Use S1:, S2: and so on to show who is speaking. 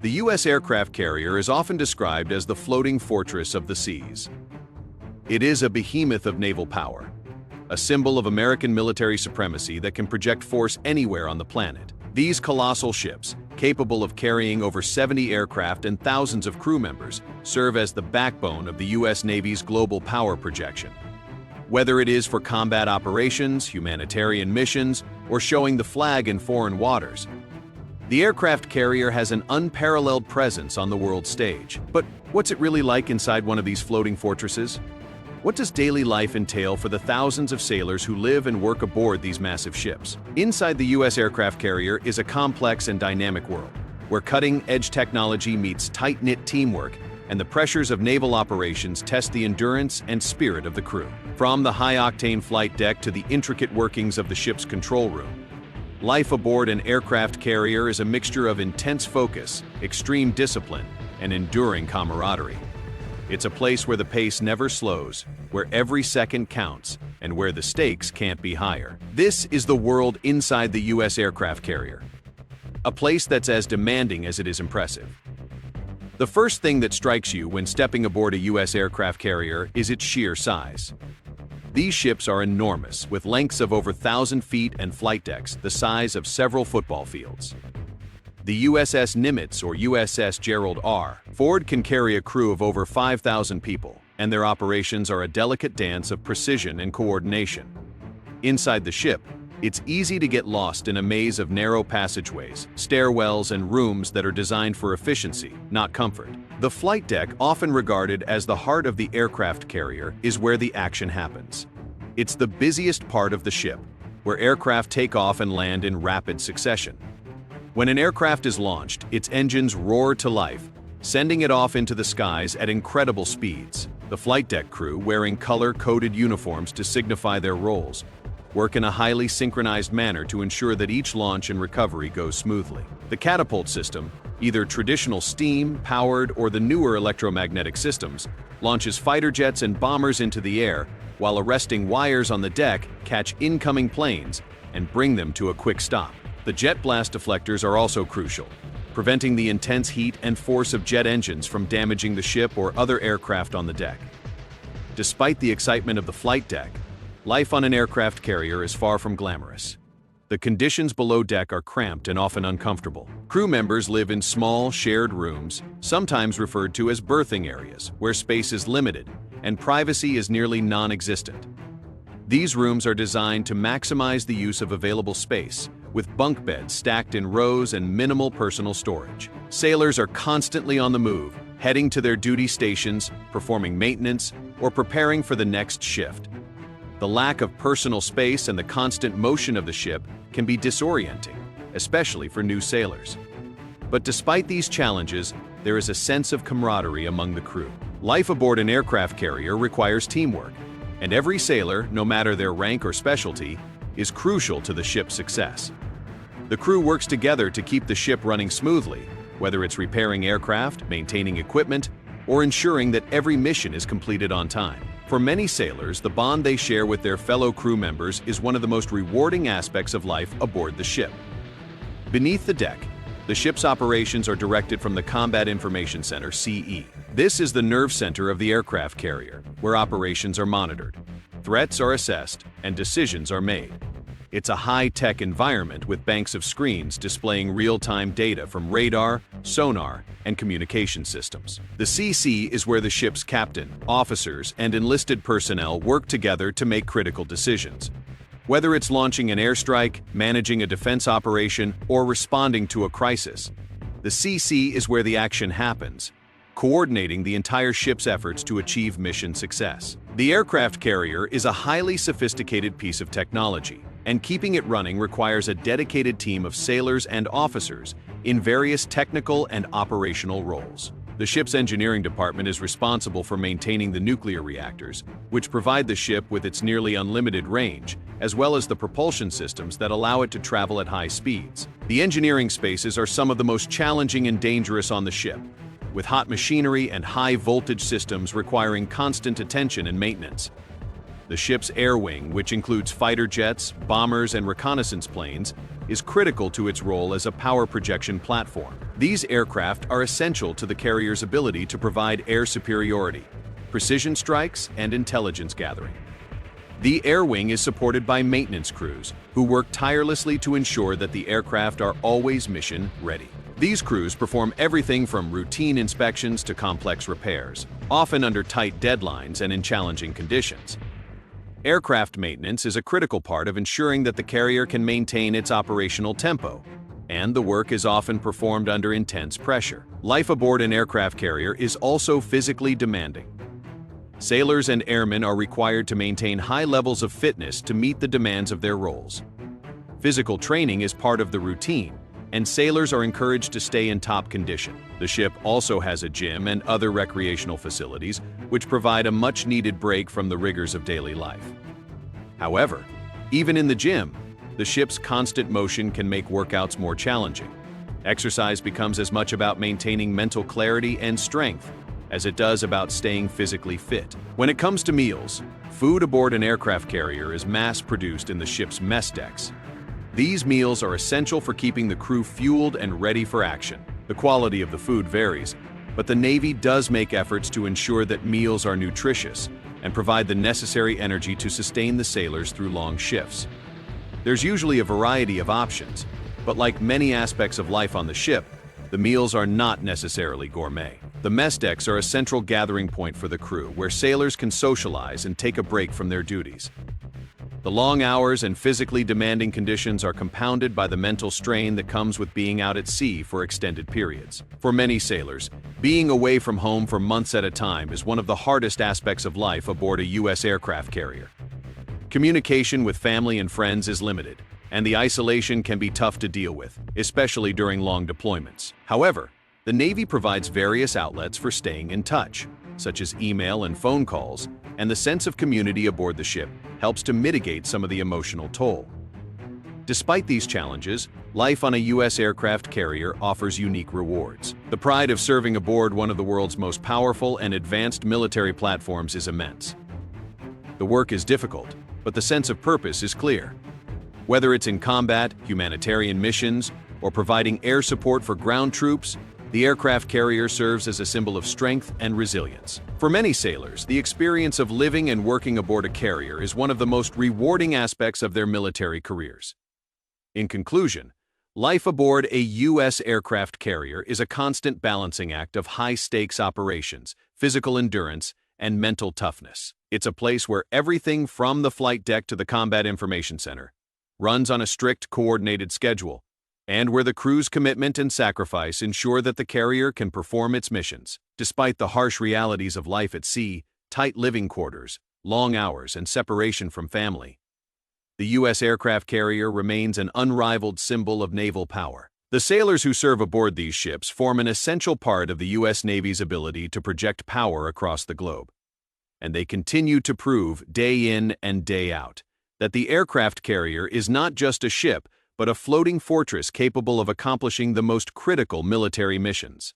S1: The U.S. aircraft carrier is often described as the floating fortress of the seas. It is a behemoth of naval power, a symbol of American military supremacy that can project force anywhere on the planet. These colossal ships, capable of carrying over 70 aircraft and thousands of crew members, serve as the backbone of the U.S. Navy's global power projection. Whether it is for combat operations, humanitarian missions, or showing the flag in foreign waters, the aircraft carrier has an unparalleled presence on the world stage. But what's it really like inside one of these floating fortresses? What does daily life entail for the thousands of sailors who live and work aboard these massive ships? Inside the U.S. aircraft carrier is a complex and dynamic world, where cutting-edge technology meets tight-knit teamwork, and the pressures of naval operations test the endurance and spirit of the crew. From the high-octane flight deck to the intricate workings of the ship's control room, life aboard an aircraft carrier is a mixture of intense focus, extreme discipline, and enduring camaraderie. It's a place where the pace never slows, where every second counts, and where the stakes can't be higher. This is the world inside the U.S. aircraft carrier, a place that's as demanding as it is impressive. The first thing that strikes you when stepping aboard a U.S. aircraft carrier is its sheer size. These ships are enormous, with lengths of over 1,000 feet and flight decks the size of several football fields. The USS Nimitz or USS Gerald R. Ford can carry a crew of over 5,000 people, and their operations are a delicate dance of precision and coordination. Inside the ship, it's easy to get lost in a maze of narrow passageways, stairwells, and rooms that are designed for efficiency, not comfort. The flight deck, often regarded as the heart of the aircraft carrier, is where the action happens. It's the busiest part of the ship, where aircraft take off and land in rapid succession. When an aircraft is launched, its engines roar to life, sending it off into the skies at incredible speeds. The flight deck crew, wearing color-coded uniforms to signify their roles, work in a highly synchronized manner to ensure that each launch and recovery goes smoothly. The catapult system, either traditional steam-powered or the newer electromagnetic systems, launches fighter jets and bombers into the air, while arresting wires on the deck catch incoming planes and bring them to a quick stop. The jet blast deflectors are also crucial, preventing the intense heat and force of jet engines from damaging the ship or other aircraft on the deck. Despite the excitement of the flight deck, life on an aircraft carrier is far from glamorous. The conditions below deck are cramped and often uncomfortable. Crew members live in small, shared rooms, sometimes referred to as berthing areas, where space is limited and privacy is nearly non-existent. These rooms are designed to maximize the use of available space, with bunk beds stacked in rows and minimal personal storage. Sailors are constantly on the move, heading to their duty stations, performing maintenance, or preparing for the next shift. The lack of personal space and the constant motion of the ship can be disorienting, especially for new sailors. But despite these challenges, there is a sense of camaraderie among the crew. Life aboard an aircraft carrier requires teamwork, and every sailor, no matter their rank or specialty, is crucial to the ship's success. The crew works together to keep the ship running smoothly, whether it's repairing aircraft, maintaining equipment, or ensuring that every mission is completed on time. For many sailors, the bond they share with their fellow crew members is one of the most rewarding aspects of life aboard the ship. Beneath the deck, the ship's operations are directed from the Combat Information Center, CE. This is the nerve center of the aircraft carrier, where operations are monitored, threats are assessed, and decisions are made. It's a high-tech environment with banks of screens displaying real-time data from radar, sonar, and communication systems. The CC is where the ship's captain, officers, and enlisted personnel work together to make critical decisions. Whether it's launching an airstrike, managing a defense operation, or responding to a crisis, the CC is where the action happens, coordinating the entire ship's efforts to achieve mission success. The aircraft carrier is a highly sophisticated piece of technology, and keeping it running requires a dedicated team of sailors and officers in various technical and operational roles. The ship's engineering department is responsible for maintaining the nuclear reactors, which provide the ship with its nearly unlimited range, as well as the propulsion systems that allow it to travel at high speeds. The engineering spaces are some of the most challenging and dangerous on the ship, with hot machinery and high-voltage systems requiring constant attention and maintenance. The ship's air wing, which includes fighter jets, bombers, and reconnaissance planes, is critical to its role as a power projection platform. These aircraft are essential to the carrier's ability to provide air superiority, precision strikes, and intelligence gathering. The air wing is supported by maintenance crews, who work tirelessly to ensure that the aircraft are always mission ready. These crews perform everything from routine inspections to complex repairs, often under tight deadlines and in challenging conditions. Aircraft maintenance is a critical part of ensuring that the carrier can maintain its operational tempo, and the work is often performed under intense pressure. Life aboard an aircraft carrier is also physically demanding. Sailors and airmen are required to maintain high levels of fitness to meet the demands of their roles. Physical training is part of the routine, and sailors are encouraged to stay in top condition. The ship also has a gym and other recreational facilities, which provide a much-needed break from the rigors of daily life. However, even in the gym, the ship's constant motion can make workouts more challenging. Exercise becomes as much about maintaining mental clarity and strength as it does about staying physically fit. When it comes to meals, food aboard an aircraft carrier is mass-produced in the ship's mess decks. These meals are essential for keeping the crew fueled and ready for action. The quality of the food varies, but the Navy does make efforts to ensure that meals are nutritious and provide the necessary energy to sustain the sailors through long shifts. There's usually a variety of options, but like many aspects of life on the ship, the meals are not necessarily gourmet. The mess decks are a central gathering point for the crew, where sailors can socialize and take a break from their duties. The long hours and physically demanding conditions are compounded by the mental strain that comes with being out at sea for extended periods. For many sailors, being away from home for months at a time is one of the hardest aspects of life aboard a U.S. aircraft carrier. Communication with family and friends is limited, and the isolation can be tough to deal with, especially during long deployments. However, the Navy provides various outlets for staying in touch, such as email and phone calls, and the sense of community aboard the ship helps to mitigate some of the emotional toll. Despite these challenges, life on a U.S. aircraft carrier offers unique rewards. The pride of serving aboard one of the world's most powerful and advanced military platforms is immense. The work is difficult, but the sense of purpose is clear. Whether it's in combat, humanitarian missions, or providing air support for ground troops, the aircraft carrier serves as a symbol of strength and resilience. For many sailors, the experience of living and working aboard a carrier is one of the most rewarding aspects of their military careers. In conclusion, life aboard a U.S. aircraft carrier is a constant balancing act of high-stakes operations, physical endurance, and mental toughness. It's a place where everything from the flight deck to the combat information center runs on a strict, coordinated schedule, and where the crew's commitment and sacrifice ensure that the carrier can perform its missions. Despite the harsh realities of life at sea, tight living quarters, long hours, and separation from family, the U.S. aircraft carrier remains an unrivaled symbol of naval power. The sailors who serve aboard these ships form an essential part of the U.S. Navy's ability to project power across the globe. And they continue to prove, day in and day out, that the aircraft carrier is not just a ship, but a floating fortress capable of accomplishing the most critical military missions.